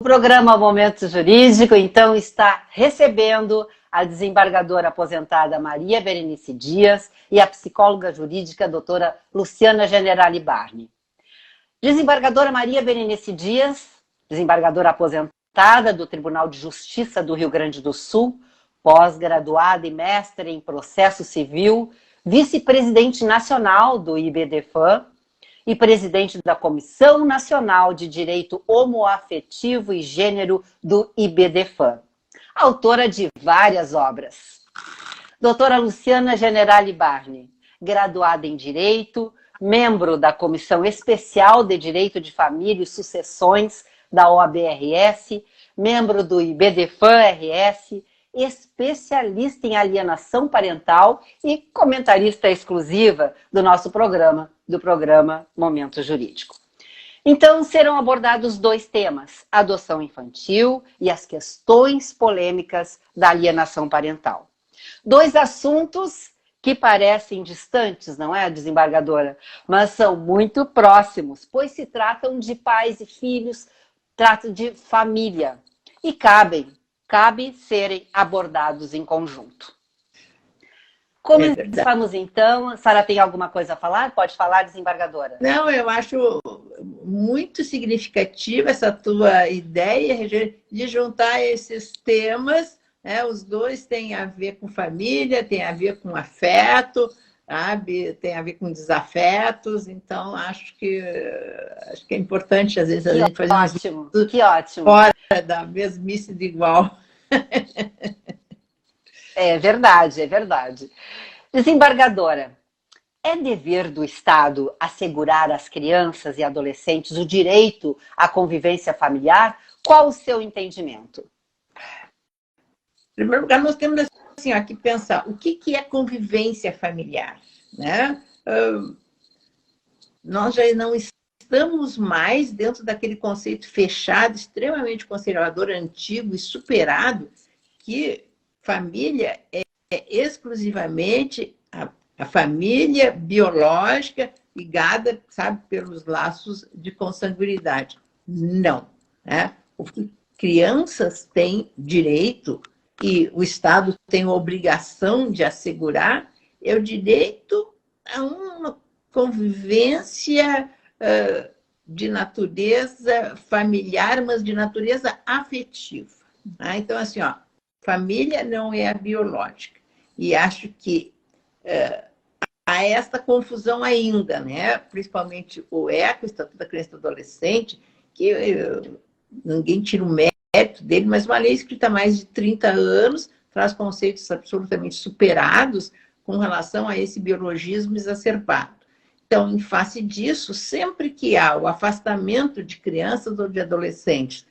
programa Momento Jurídico, então, está recebendo a desembargadora aposentada Maria Berenice Dias e a psicóloga jurídica doutora Luciana Generali Barni. Desembargadora Maria Berenice Dias, desembargadora aposentada do Tribunal de Justiça do Rio Grande do Sul, pós-graduada e mestre em processo civil, vice-presidente nacional do IBDFAM, e presidente da Comissão Nacional de Direito Homoafetivo e Gênero do IBDFAM. Autora de várias obras. Doutora Luciana Generali Barni, graduada em Direito, membro da Comissão Especial de Direito de Família e Sucessões da OAB-RS, membro do IBDFAM-RS, especialista em alienação parental e comentarista exclusiva do nosso programa, do programa Momento Jurídico. Então, serão abordados dois temas, a adoção infantil e as questões polêmicas da alienação parental. Dois assuntos que parecem distantes, não é, desembargadora? Mas são muito próximos, pois se tratam de pais e filhos, tratam de família e cabe serem abordados em conjunto. Começamos então. A Sara tem alguma coisa a falar? Pode falar, desembargadora. Não, eu acho muito significativa essa tua ideia de juntar esses temas, né? Os dois têm a ver com família, têm a ver com afeto, sabe? Tem a ver com desafetos, então acho que é importante, às vezes, a gente fazer que ótimo. Fora da mesmice de igual. É verdade, é verdade. Desembargadora, é dever do Estado assegurar às crianças e adolescentes o direito à convivência familiar? Qual o seu entendimento? Em primeiro lugar, nós temos assim, ó, que pensar o que é convivência familiar, né? Nós já não estamos mais dentro daquele conceito fechado, extremamente conservador, antigo e superado, que família é exclusivamente a família biológica ligada, sabe, pelos laços de consanguinidade. Não, né? Crianças têm direito e o Estado tem a obrigação de assegurar é o direito a uma convivência de natureza familiar, mas de natureza afetiva. Tá? Então, assim, ó, família não é a biológica. E acho que há essa confusão ainda, né? Principalmente o ECA, o Estatuto da Criança e do Adolescente, que ninguém tira o mérito dele, mas uma lei escrita há mais de 30 anos, traz conceitos absolutamente superados com relação a esse biologismo exacerbado. Então, em face disso, sempre que há o afastamento de crianças ou de adolescentes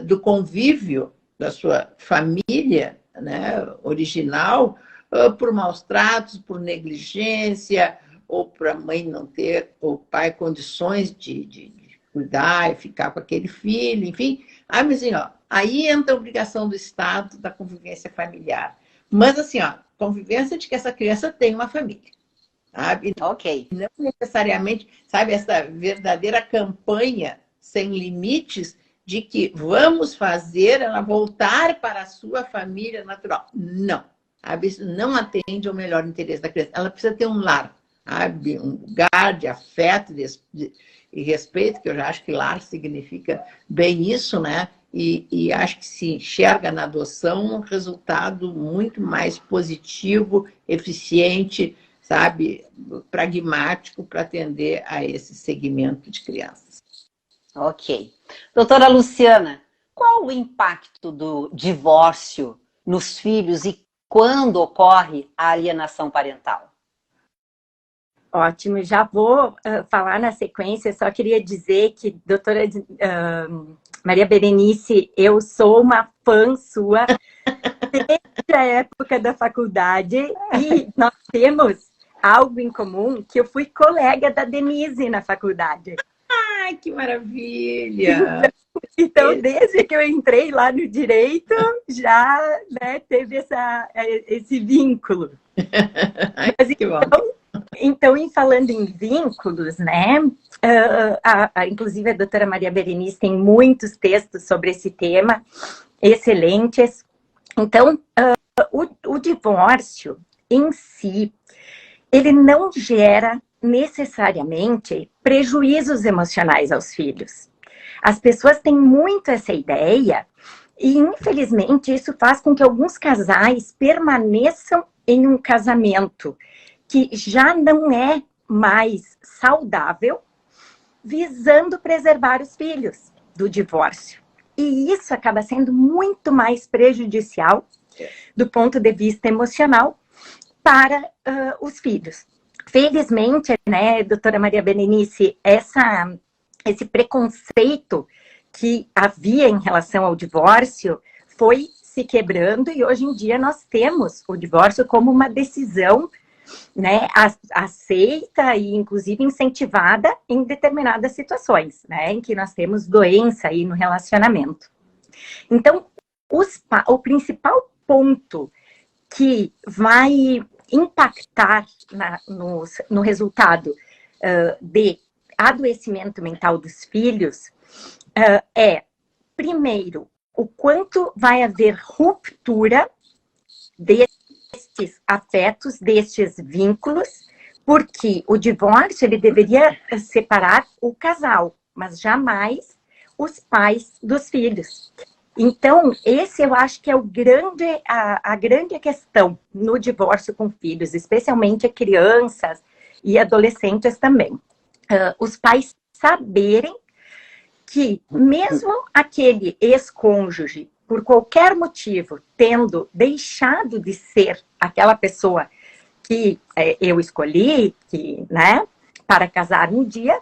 do convívio da sua família, né, original, por maus tratos, por negligência, ou por a mãe não ter, ou o pai, condições de cuidar e ficar com aquele filho, enfim. Mas assim, ó, aí entra a obrigação do Estado da convivência familiar. Mas assim, ó, convivência de que essa criança tem uma família. Sabe? Ok. Não necessariamente, sabe, essa verdadeira campanha sem limites de que vamos fazer ela voltar para a sua família natural. Não. Sabe? Isso não atende ao melhor interesse da criança. Ela precisa ter um lar, sabe? Um lugar de afeto e respeito, que eu já acho que lar significa bem isso, né? E acho que se enxerga na adoção um resultado muito mais positivo, eficiente, sabe, pragmático para atender a esse segmento de crianças. Ok. Doutora Luciana, qual o impacto do divórcio nos filhos e quando ocorre a alienação parental? Ótimo, já vou falar na sequência, só queria dizer que, doutora Maria Berenice, eu sou uma fã sua desde a época da faculdade e nós temos algo em comum, que eu fui colega da Denise na faculdade. Ai, que maravilha! Então, desde que eu entrei lá no direito, já, né, teve esse vínculo. Ai, Mas, que bom. então, Então, em falando em vínculos, né? Inclusive a doutora Maria Berenice tem muitos textos sobre esse tema, excelentes. Então, o divórcio em si, ele não gera necessariamente prejuízos emocionais aos filhos. As pessoas têm muito essa ideia e, infelizmente, isso faz com que alguns casais permaneçam em um casamento que já não é mais saudável, visando preservar os filhos do divórcio. E isso acaba sendo muito mais prejudicial do ponto de vista emocional para os filhos. Felizmente, né, doutora Maria Berenice, esse preconceito que havia em relação ao divórcio foi se quebrando e hoje em dia nós temos o divórcio como uma decisão, né, aceita e inclusive incentivada em determinadas situações, né, em que nós temos doença aí no relacionamento. Então, o principal ponto que vai impactar no resultado de adoecimento mental dos filhos é, primeiro, o quanto vai haver ruptura destes afetos, destes vínculos, porque o divórcio ele deveria separar o casal, mas jamais os pais dos filhos. Então, esse eu acho que é a grande questão no divórcio com filhos, especialmente crianças e adolescentes também. Os pais saberem que mesmo aquele ex-cônjuge, por qualquer motivo, tendo deixado de ser aquela pessoa que eu escolhi, né, para casar um dia,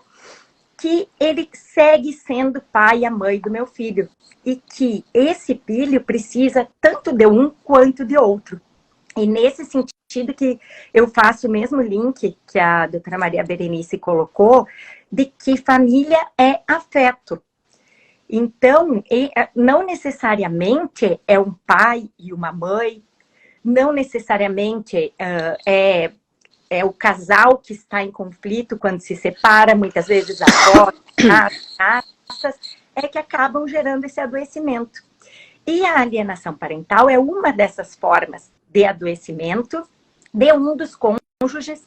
que ele segue sendo pai e mãe do meu filho. E que esse filho precisa tanto de um quanto de outro. E nesse sentido que eu faço o mesmo link que a doutora Maria Berenice colocou, de que família é afeto. Então, não necessariamente é um pai e uma mãe, não necessariamente é o casal que está em conflito quando se separa, muitas vezes avós, é que acabam gerando esse adoecimento. E a alienação parental é uma dessas formas de adoecimento de um dos cônjuges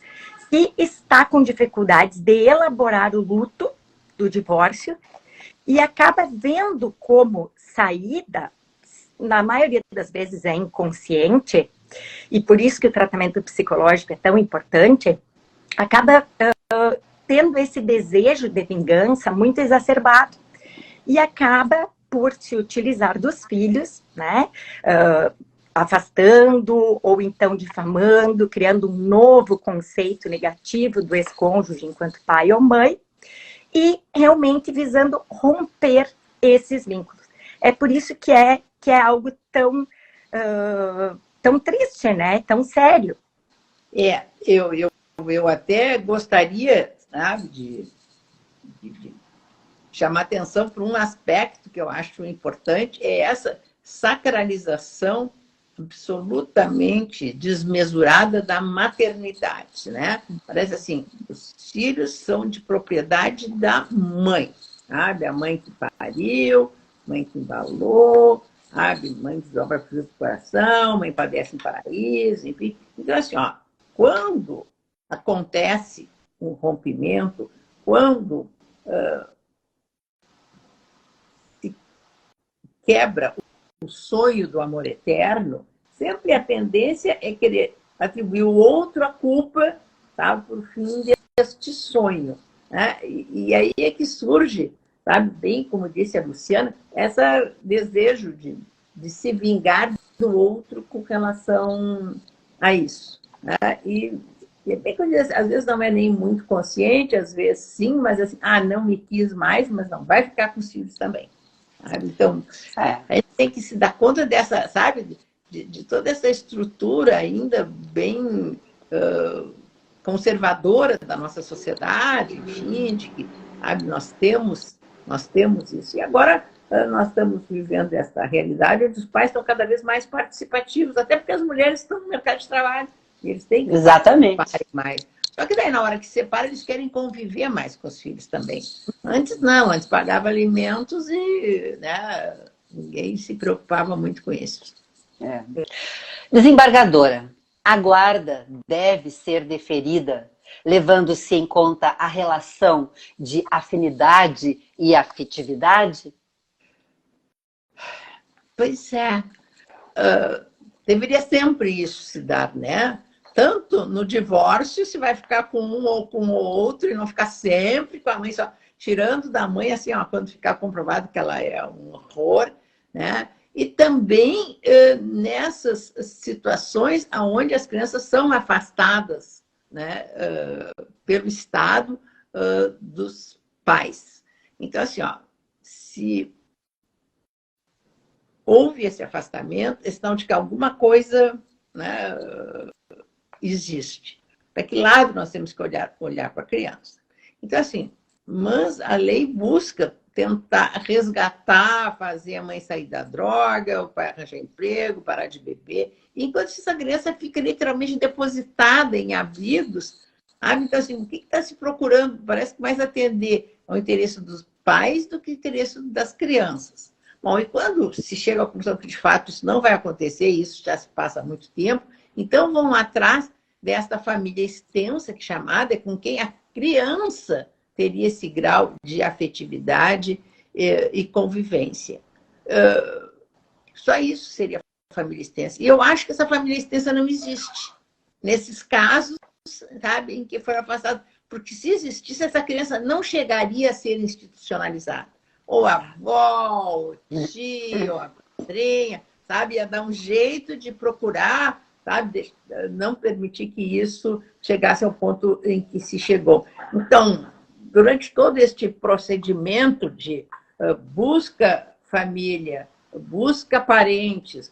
que está com dificuldades de elaborar o luto do divórcio e acaba vendo como saída, na maioria das vezes é inconsciente, e por isso que o tratamento psicológico é tão importante, acaba tendo esse desejo de vingança muito exacerbado e acaba por se utilizar dos filhos, né, afastando ou então difamando, criando um novo conceito negativo do ex-cônjuge enquanto pai ou mãe e realmente visando romper esses vínculos. É por isso que é algo tão triste, né? Tão sério. Eu até gostaria, sabe, de chamar atenção para um aspecto que eu acho importante, é essa sacralização absolutamente desmesurada da maternidade, né? Parece assim, os filhos são de propriedade da mãe, sabe? A mãe que pariu, mãe que embalou, sabe? Mãe que dobra para o coração, mãe padece no paraíso, enfim. Então, assim, ó, quando acontece um rompimento, quando se quebra o sonho do amor eterno, sempre a tendência é querer atribuir o outro a culpa, sabe, por fim deste sonho, né? E aí é que surge, sabe, bem como disse a Luciana, esse desejo de se vingar do outro com relação a isso, né? E é bem que eu disse, às vezes não é nem muito consciente, às vezes sim, mas assim, não me quis mais, mas não, vai ficar com os filhos também. Sabe? Então, a gente tem que se dar conta dessa, sabe, de toda essa estrutura ainda bem conservadora da nossa sociedade, enfim, de que, sabe, nós temos isso. E agora nós estamos vivendo essa realidade onde os pais estão cada vez mais participativos, até porque as mulheres estão no mercado de trabalho e eles têm que Exatamente. participar mais. Só que daí, na hora que separa, eles querem conviver mais com os filhos também. Antes não, antes pagava alimentos e, né, ninguém se preocupava muito com isso. É. Desembargadora, a guarda deve ser deferida, levando-se em conta a relação de afinidade e afetividade? Pois é. Deveria sempre isso se dar, né? Tanto no divórcio, se vai ficar com um ou com o outro e não ficar sempre com a mãe, só tirando da mãe, assim, ó, quando ficar comprovado que ela é um horror, né? E também nessas situações onde as crianças são afastadas, né, pelo Estado dos pais. Então, assim, ó, se houve esse afastamento, é sinal de que alguma coisa, né, existe. Para que lado nós temos que olhar para a criança? Então, assim, mas a lei busca tentar resgatar, fazer a mãe sair da droga, o pai arranjar emprego, parar de beber, enquanto essa criança fica literalmente depositada em abrigos, sabe? Então, assim, o que está se procurando? Parece que mais atender ao interesse dos pais do que ao interesse das crianças. Bom, e quando se chega à conclusão que, de fato, isso não vai acontecer, e isso já se passa há muito tempo, então vão atrás desta família extensa, que chamada, com quem a criança teria esse grau de afetividade e convivência. Só isso seria a família extensa. E eu acho que essa família extensa não existe. Nesses casos, sabe, em que foi afastado. Porque se existisse, essa criança não chegaria a ser institucionalizada. Ou a avó, o tio, a madrinha, sabe, ia dar um jeito de procurar, sabe, não permitir que isso chegasse ao ponto em que se chegou. Então, durante todo este procedimento de busca família, busca parentes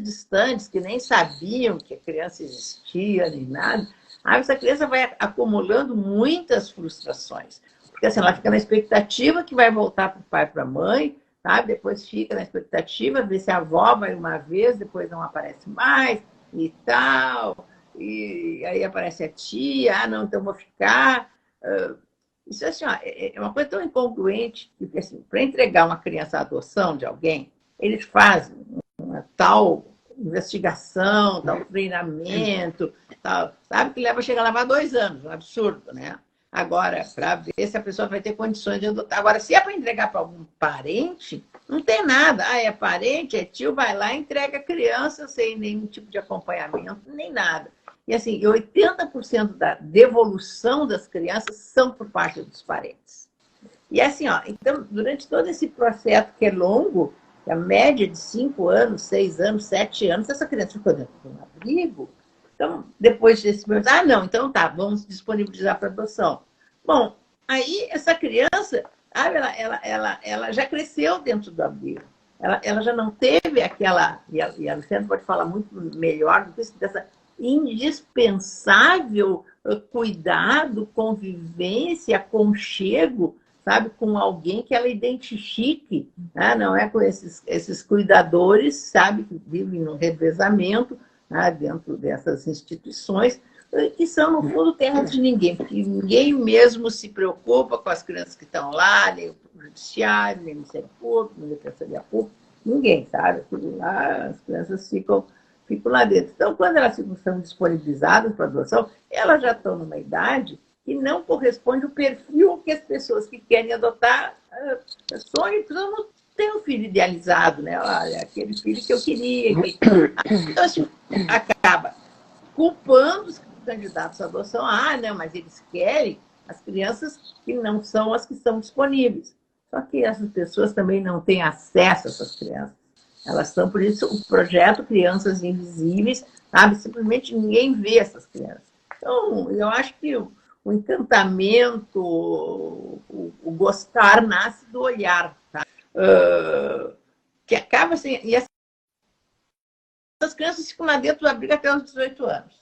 distantes que nem sabiam que a criança existia, nem nada, essa criança vai acumulando muitas frustrações. Porque assim, ela fica na expectativa que vai voltar para o pai e para a mãe, sabe? Depois fica na expectativa de ver se a avó vai uma vez, depois não aparece mais e tal. E aí aparece a tia, não, então vou ficar. Isso assim, ó, é uma coisa tão incongruente, porque assim, para entregar uma criança à adoção de alguém, eles fazem uma tal investigação, tal treinamento, tal, sabe, que chega a levar 2 anos, um absurdo, né? Agora, para ver se a pessoa vai ter condições de adotar. Agora, se é para entregar para algum parente, não tem nada. É parente, é tio, vai lá e entrega a criança sem nenhum tipo de acompanhamento, nem nada. E assim, 80% da devolução das crianças são por parte dos parentes. E assim, ó, então, durante todo esse processo que é longo, a média de 5 anos, 6 anos, 7 anos, essa criança ficou dentro de um abrigo. Então, depois desse momento, não, então tá, vamos disponibilizar para adoção. Bom, aí essa criança, ela já cresceu dentro do abrigo. Ela já não teve aquela, e a Luciana pode falar muito melhor do que isso, dessa indispensável cuidado, convivência, aconchego, sabe, com alguém que ela identifique, né? Não é com esses cuidadores, sabe, que vivem no revezamento, né, dentro dessas instituições, que são, no fundo, terras de ninguém, porque ninguém mesmo se preocupa com as crianças que estão lá, nem o judiciário, nem o Ministério Público, nem a Defensoria Pública, ninguém, sabe? Lá, as crianças ficam lá dentro. Então, quando elas são disponibilizadas para adoção, elas já estão numa idade que não corresponde ao perfil que as pessoas que querem adotar sonham, precisam não ter um filho idealizado, né? Olha, aquele filho que eu queria. Então, assim, acaba culpando os candidatos à adoção. Não, mas eles querem as crianças que não são as que estão disponíveis. Só que essas pessoas também não têm acesso a essas crianças. Elas estão, por isso, o projeto Crianças Invisíveis, sabe? Simplesmente ninguém vê essas crianças. Então, eu acho que o encantamento, o gostar nasce do olhar, tá? Que acaba assim, e essas crianças ficam lá dentro do abrigo até os 18 anos.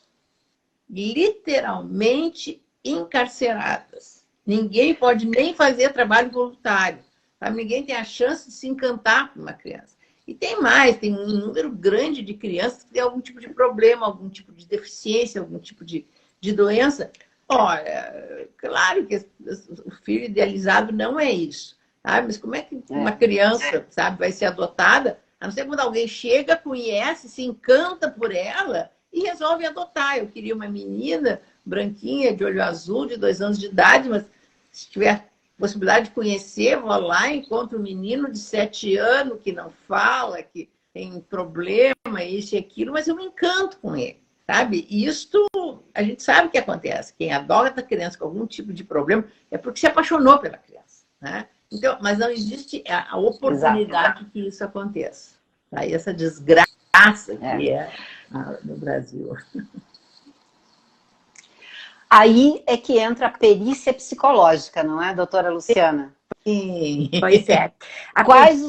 Literalmente encarceradas. Ninguém pode nem fazer trabalho voluntário. Sabe? Ninguém tem a chance de se encantar com uma criança. E tem mais, tem um número grande de crianças que têm algum tipo de problema, algum tipo de deficiência, algum tipo de doença. Olha, claro que o filho idealizado não é isso, sabe? Mas como é que uma criança, sabe, vai ser adotada, a não ser quando alguém chega, conhece, se encanta por ela e resolve adotar. Eu queria uma menina branquinha, de olho azul, de 2 anos de idade, mas se tiver possibilidade de conhecer, vou lá, encontro um menino de 7 anos que não fala, que tem problema, isso e aquilo, mas eu me encanto com ele, sabe? E isto, a gente sabe o que acontece. Quem adota a criança com algum tipo de problema é porque se apaixonou pela criança, né? Então, mas não existe a oportunidade que isso aconteça. Aí essa desgraça que é no Brasil. Aí é que entra a perícia psicológica, não é, doutora Luciana? Sim. Pois é. Quais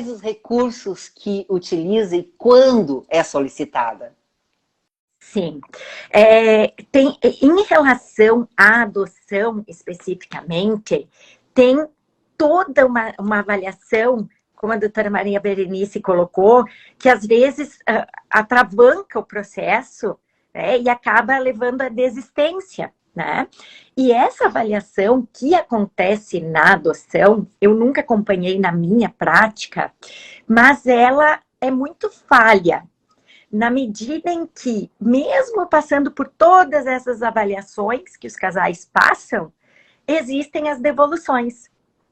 os recursos que utiliza e quando é solicitada? Sim. Em relação à adoção especificamente, tem toda uma avaliação, como a doutora Maria Berenice colocou, que às vezes atravanca o processo, né, e acaba levando à desistência, né? E essa avaliação que acontece na adoção, eu nunca acompanhei na minha prática, mas ela é muito falha, na medida em que, mesmo passando por todas essas avaliações que os casais passam, existem as devoluções,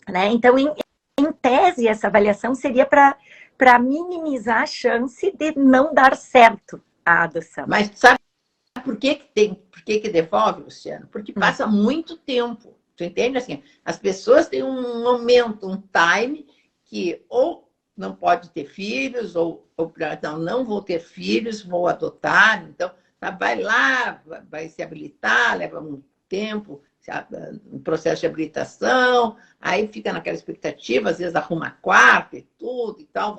né? Então, em tese, essa avaliação seria para minimizar a chance de não dar certo a adoção. Mas sabe por que devolve, Luciano? Porque passa muito tempo. Tu entende? Assim, as pessoas têm um momento, um time, que ou não pode ter filhos, ou não vou ter filhos, vou adotar. Então, vai lá, vai se habilitar, leva um tempo, um processo de habilitação, aí fica naquela expectativa, às vezes arruma quarto e tudo e tal,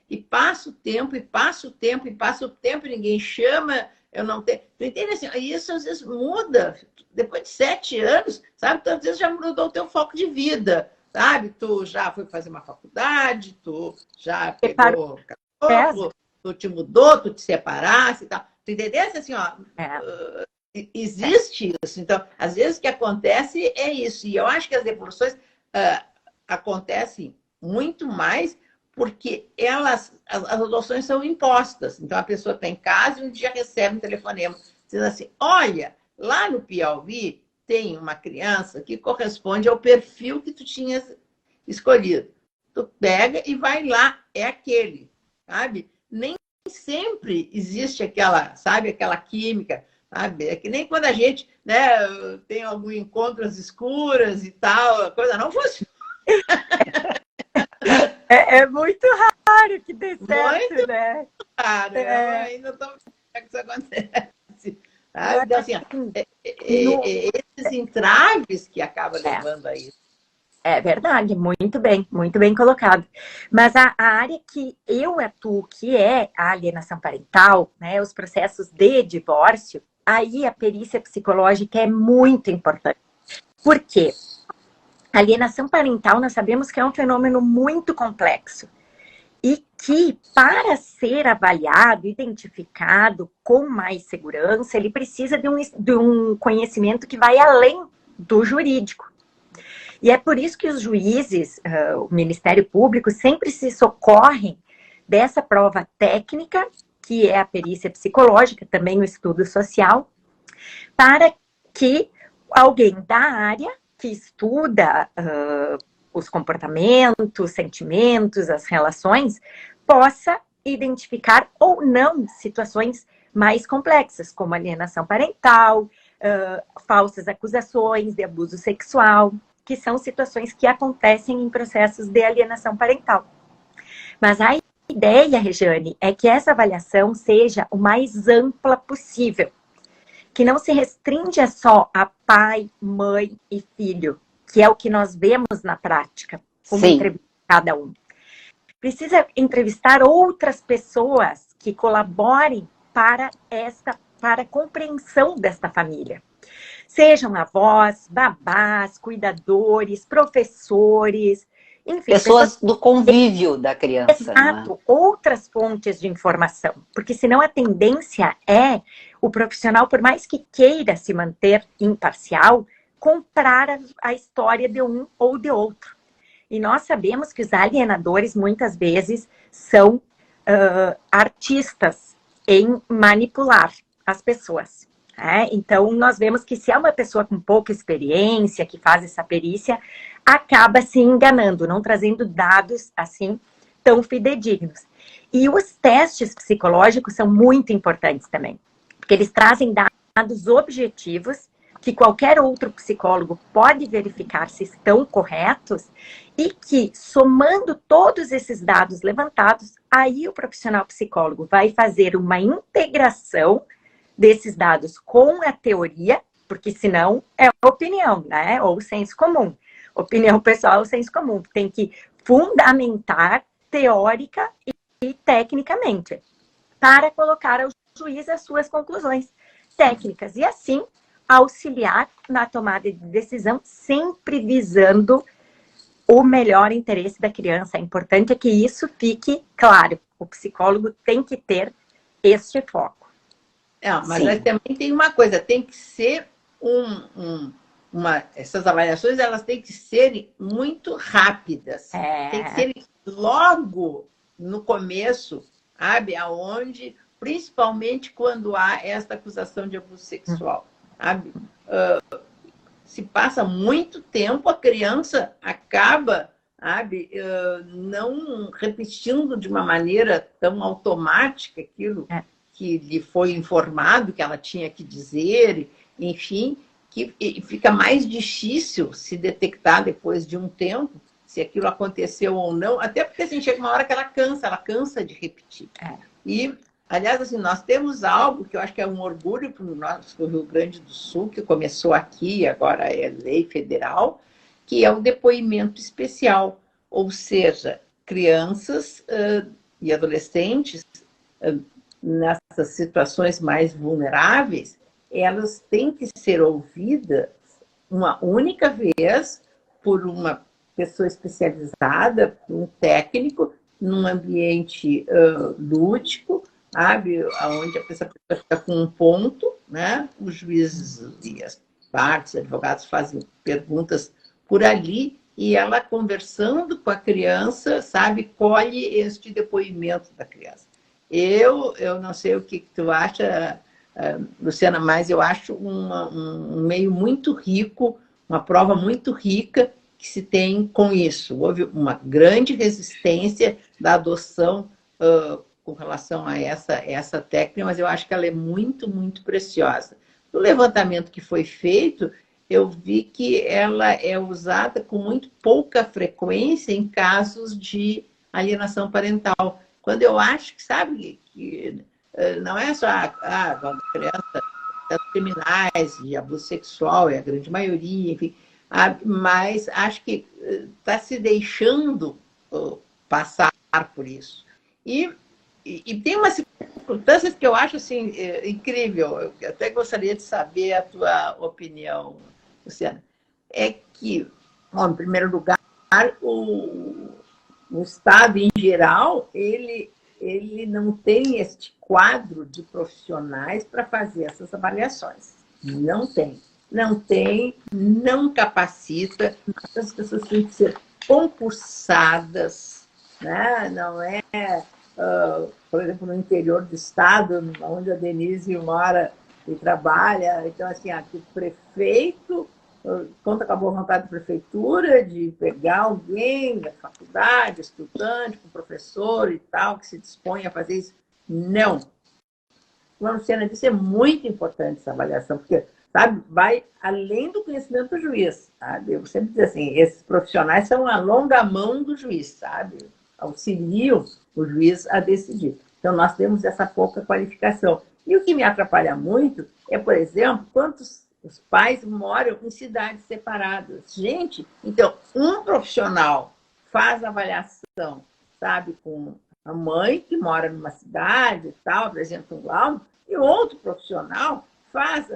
e passa o tempo, e ninguém chama, eu não tenho. Tu entende assim? Isso às vezes muda, depois de 7 anos, sabe? Então, às vezes já mudou o teu foco de vida, sabe? Tu já foi fazer uma faculdade, tu já pegou cachorro, tu te mudou, tu te separaste e tal. Tu entendesse assim, ó? Existe isso. Então, às vezes o que acontece é isso. E eu acho que as devoluções acontecem muito mais porque as adoções são impostas. Então, a pessoa está em casa e um dia recebe um telefonema dizendo assim, olha, lá no Piauí tem uma criança que corresponde ao perfil que tu tinhas escolhido. Tu pega e vai lá, é aquele, sabe? Nem sempre existe aquela, sabe, aquela química, sabe? É que nem quando a gente, né, tem algum encontro às escuras e tal, a coisa não funciona. É muito raro que dê certo, muito, né? Raro, ainda estou vendo que isso acontece. Sabe? Então, assim, esses entraves que acabam levando a isso. É verdade, muito bem colocado. Mas a área que eu atuo, que é a alienação parental, né, os processos de divórcio, aí a perícia psicológica é muito importante. Por quê? A alienação parental, nós sabemos que é um fenômeno muito complexo e que, para ser avaliado, identificado com mais segurança, ele precisa de um conhecimento que vai além do jurídico. E é por isso que os juízes, o Ministério Público, sempre se socorrem dessa prova técnica, que é a perícia psicológica, também o estudo social, para que alguém da área que estuda os comportamentos, sentimentos, as relações, possa identificar ou não situações mais complexas, como alienação parental, falsas acusações de abuso sexual, que são situações que acontecem em processos de alienação parental. Mas a ideia, Regiane, é que essa avaliação seja o mais ampla possível, que não se restringe só a pai, mãe e filho, que é o que nós vemos na prática, como entrevistar cada um. Precisa entrevistar outras pessoas que colaborem para a compreensão desta família. Sejam avós, babás, cuidadores, professores, enfim. Pessoas do convívio da criança. Exato, outras fontes de informação. Porque senão a tendência é o profissional, por mais que queira se manter imparcial, comprar a história de um ou de outro. E nós sabemos que os alienadores, muitas vezes, são artistas em manipular as pessoas. Então, nós vemos que se é uma pessoa com pouca experiência, que faz essa perícia, acaba se enganando, não trazendo dados, assim, tão fidedignos. E os testes psicológicos são muito importantes também, porque eles trazem dados objetivos que qualquer outro psicólogo pode verificar se estão corretos e que, somando todos esses dados levantados, aí o profissional psicólogo vai fazer uma integração desses dados com a teoria, porque senão é opinião, né? Ou senso comum. Opinião pessoal ou senso comum. Tem que fundamentar teórica e tecnicamente para colocar ao juiz as suas conclusões técnicas. E assim, auxiliar na tomada de decisão, sempre visando o melhor interesse da criança. É importante que isso fique claro. O psicólogo tem que ter este foco. Mas aí também tem uma coisa, tem que ser essas avaliações, elas têm que ser muito rápidas. Tem que ser logo no começo, sabe? Aonde, principalmente quando há esta acusação de abuso sexual. Sabe? Se passa muito tempo, a criança acaba, sabe, não repetindo de uma maneira tão automática aquilo que lhe foi informado que ela tinha que dizer, enfim, que fica mais difícil se detectar depois de um tempo se aquilo aconteceu ou não, até porque assim, chega uma hora que ela cansa de repetir. E, aliás, assim, nós temos algo que eu acho que é um orgulho para o nosso Rio Grande do Sul, que começou aqui, agora é lei federal, que é o depoimento especial, ou seja, crianças e adolescentes nessas situações mais vulneráveis, elas têm que ser ouvidas uma única vez por uma pessoa especializada, um técnico, num ambiente lúdico, sabe? Onde a pessoa fica com um ponto, né? Os juízes e as partes, advogados fazem perguntas por ali e ela, conversando com a criança, sabe, colhe este depoimento da criança. Eu não sei o que tu acha, Luciana, mas eu acho um meio muito rico, uma prova muito rica que se tem com isso. Houve uma grande resistência da adoção com relação a essa técnica, mas eu acho que ela é muito, muito preciosa. No levantamento que foi feito, eu vi que ela é usada com muito pouca frequência em casos de alienação parental. Quando eu acho que, sabe, que não é só quando a criança criminais de abuso sexual, é a grande maioria, enfim, mas acho que está se deixando passar por isso. E tem umas circunstâncias que eu acho assim, incrível, eu até gostaria de saber a tua opinião, Luciana. É que, bom, em primeiro lugar, o Estado, em geral, ele não tem este quadro de profissionais para fazer essas avaliações. Não tem. Não capacita. As pessoas têm que ser concursadas, né? Não é, por exemplo, no interior do estado, onde a Denise mora e trabalha. Então, assim, aqui o prefeito conta com a boa vontade da prefeitura de pegar alguém da faculdade, estudante, com professor e tal, que se dispõe a fazer isso. Não. Como a Luciana disse, é muito importante essa avaliação, porque, sabe, vai além do conhecimento do juiz, sabe? Eu sempre digo assim, esses profissionais são a longa mão do juiz, sabe? Auxiliam o juiz a decidir. Então, nós temos essa pouca qualificação. E o que me atrapalha muito é, por exemplo, quantos os pais moram em cidades separadas. Gente, então, um profissional faz avaliação, sabe, com a mãe que mora numa cidade e tal, apresenta um laudo, e outro profissional faz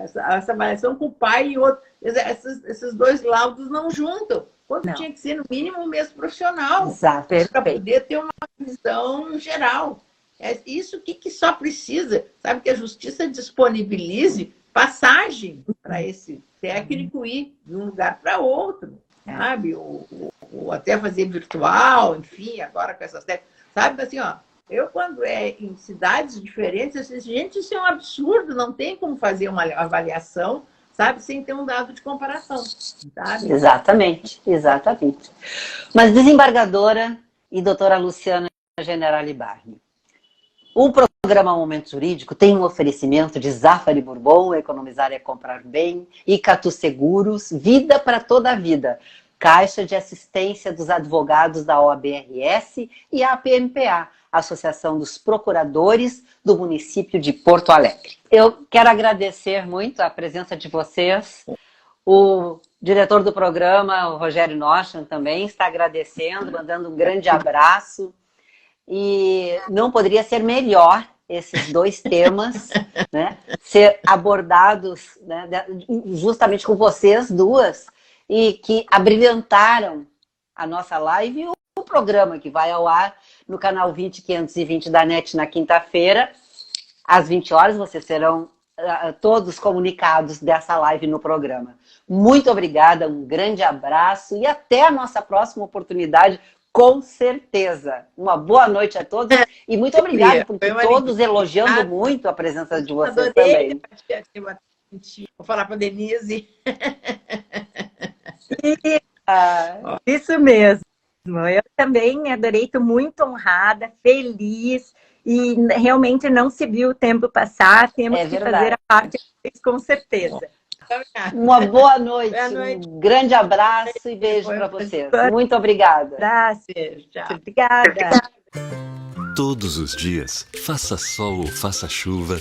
essa avaliação com o pai e outro. Esses dois laudos não juntam. Quando tinha que ser, no mínimo, o mesmo profissional. Exato. Para poder ter uma visão geral. É isso que só precisa, sabe, que a justiça disponibilize passagem para esse técnico ir de um lugar para outro, sabe? Ou até fazer virtual, enfim, agora com essas técnicas. Sabe, assim, ó, eu quando em cidades diferentes, eu disse, gente, isso é um absurdo, não tem como fazer uma avaliação, sabe, sem ter um dado de comparação, sabe? Exatamente, exatamente. Mas desembargadora e doutora Luciana Generali Barney, o programa Momento Jurídico tem um oferecimento de Zafari Bourbon, Economizar é Comprar Bem, Icatu Seguros, Vida para Toda a Vida, Caixa de Assistência dos Advogados da OAB-RS e a APMPA, Associação dos Procuradores do município de Porto Alegre. Eu quero agradecer muito a presença de vocês. O diretor do programa, o Rogério Noschan, também está agradecendo, mandando um grande abraço. E não poderia ser melhor esses dois temas, né, ser abordados, né, justamente com vocês duas, e que abrilhantaram a nossa live e o programa que vai ao ar no canal 20520 da NET na quinta-feira, às 20 horas. Vocês serão todos comunicados dessa live no programa. Muito obrigada, um grande abraço e até a nossa próxima oportunidade. Com certeza. Uma boa noite a todos e muito obrigada por todos elogiando muito a presença de vocês também. Vou falar para a Denise. Isso mesmo. Eu também adorei, estou muito honrada, feliz e realmente não se viu o tempo passar. Temos que fazer a parte com certeza. Uma boa noite, um grande abraço e beijo para vocês. Muito obrigada. Abraço, obrigada. Todos os dias, faça sol ou faça chuva,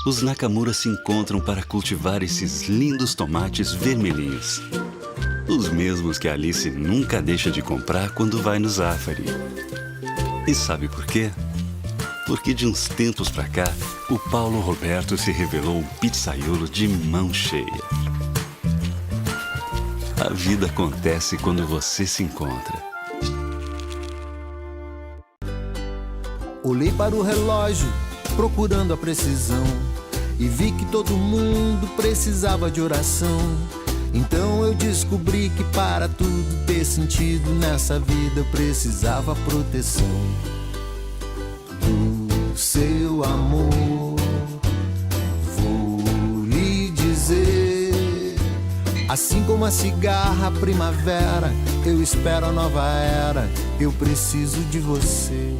os Nakamura se encontram para cultivar esses lindos tomates vermelhinhos. Os mesmos que a Alice nunca deixa de comprar quando vai no Zafari. E sabe por quê? Porque de uns tempos pra cá, o Paulo Roberto se revelou um pizzaiolo de mão cheia. A vida acontece quando você se encontra. Olhei para o relógio, procurando a precisão, e vi que todo mundo precisava de oração. Então eu descobri que para tudo ter sentido nessa vida eu precisava proteção. Do seu amor, vou lhe dizer, assim como a cigarra primavera, eu espero a nova era, eu preciso de você.